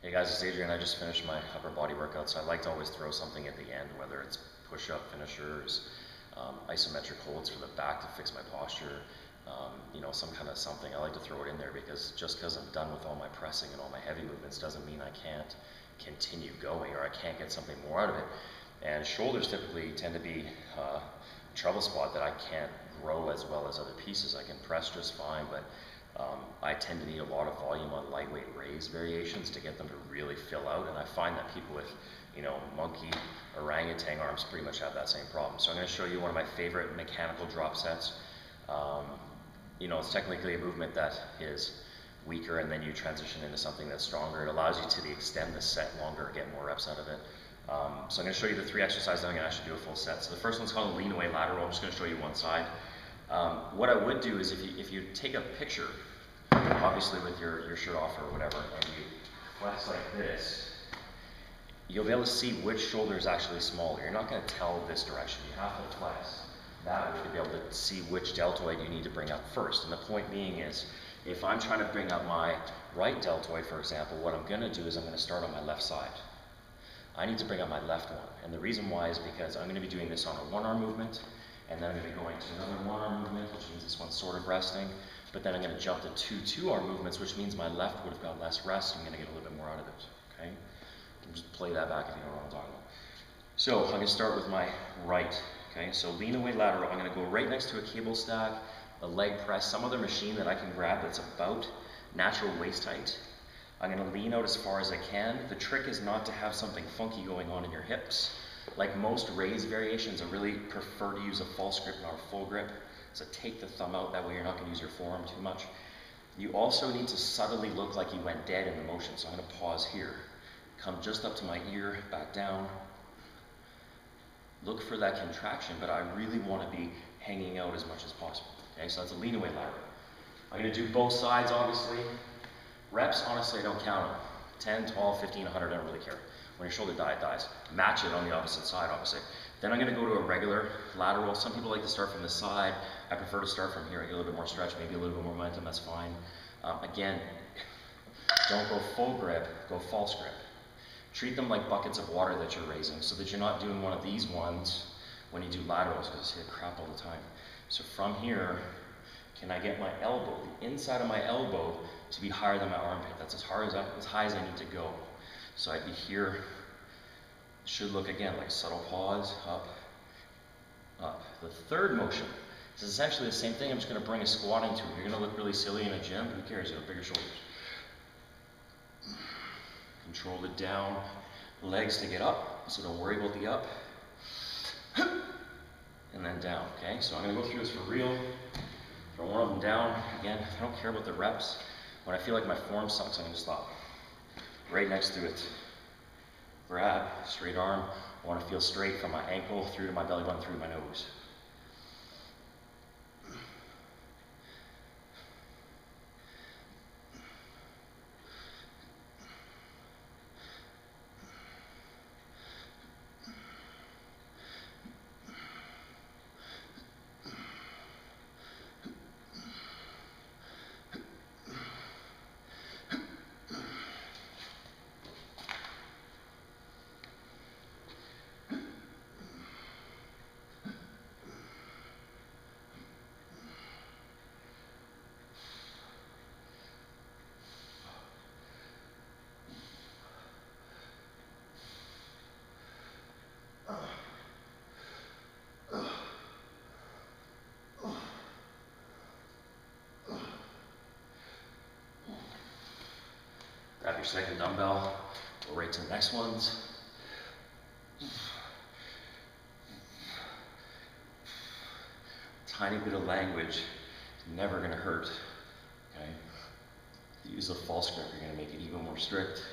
Hey guys, it's Adrian. I just finished my upper body workout, so I like to always throw something at the end, whether it's push-up finishers, isometric holds for the back to fix my posture, some kind of something. I like to throw it in there because just because I'm done with all my pressing and all my heavy movements doesn't mean I can't continue going or I can't get something more out of it. And shoulders typically tend to be a trouble spot that I can't grow as well as other pieces. I can press just fine, but I tend to need a lot of volume on lightweight raise variations to get them to really fill out, and I find that people with, monkey, orangutan arms pretty much have that same problem. So I'm going to show you one of my favorite mechanical drop sets. It's technically a movement that is weaker, and then you transition into something that's stronger. It allows you to extend the set longer, get more reps out of it. So I'm going to show you the 3 exercises. I'm going to actually do a full set. So the first one's called a lean away lateral. I'm just going to show you one side. What I would do is if you take a picture, obviously with your shirt off or whatever, and you flex like this, you'll be able to see which shoulder is actually smaller. You're not going to tell this direction. You have to flex that way to be able to see which deltoid you need to bring up first. And the point being is, if I'm trying to bring up my right deltoid, for example, what I'm going to do is I'm going to start on my left side. I need to bring up my left one. And the reason why is because I'm going to be doing this on a one-arm movement, and then I'm going to be going to another one-arm movement, which means this one's sort of resting. But then I'm going to jump to 2 two-arm movements, which means my left would have got less rest. I'm going to get a little bit more out of it. Okay? Just play that back if you know what I'm talking about. So I'm going to start with my right. Okay? So lean away lateral. I'm going to go right next to a cable stack, a leg press, some other machine that I can grab that's about natural waist height. I'm going to lean out as far as I can. The trick is not to have something funky going on in your hips. Like most raise variations, I really prefer to use a false grip, not a full grip. So take the thumb out, that way you're not going to use your forearm too much. You also need to subtly look like you went dead in the motion. So I'm going to pause here. Come just up to my ear, back down. Look for that contraction, but I really want to be hanging out as much as possible. Okay, so that's a lean away lateral. I'm going to do both sides, obviously. Reps, honestly, I don't count them. 10, 12, 15, 100, I don't really care. When your shoulder dies, it dies. Match it on the opposite side, obviously. Then I'm going to go to a regular lateral. Some people like to start from the side. I prefer to start from here. I get a little bit more stretch, maybe a little bit more momentum, that's fine. Again, don't go full grip, go false grip. Treat them like buckets of water that you're raising so that you're not doing one of these ones when you do laterals, because I see it crap all the time. So from here, can I get my elbow, the inside of my elbow, to be higher than my armpit? That's as high as I need to go. So I'd be here. Should look again like subtle pause, up, up. The third motion is essentially the same thing. I'm just going to bring a squat into it. You're going to look really silly in a gym. Who cares? You have bigger shoulders. Control the down legs to get up, so don't worry about the up. And then down, okay? So I'm going to go through this for real. Throw one of them down. Again, I don't care about the reps. When I feel like my form sucks, I'm going to stop. Right next to it. Grab, straight arm. I want to feel straight from my ankle through to my belly button, through to my nose. Grab your second dumbbell, go right to the next ones. Tiny bit of language, never gonna hurt, okay? Use a false grip, you're gonna make it even more strict.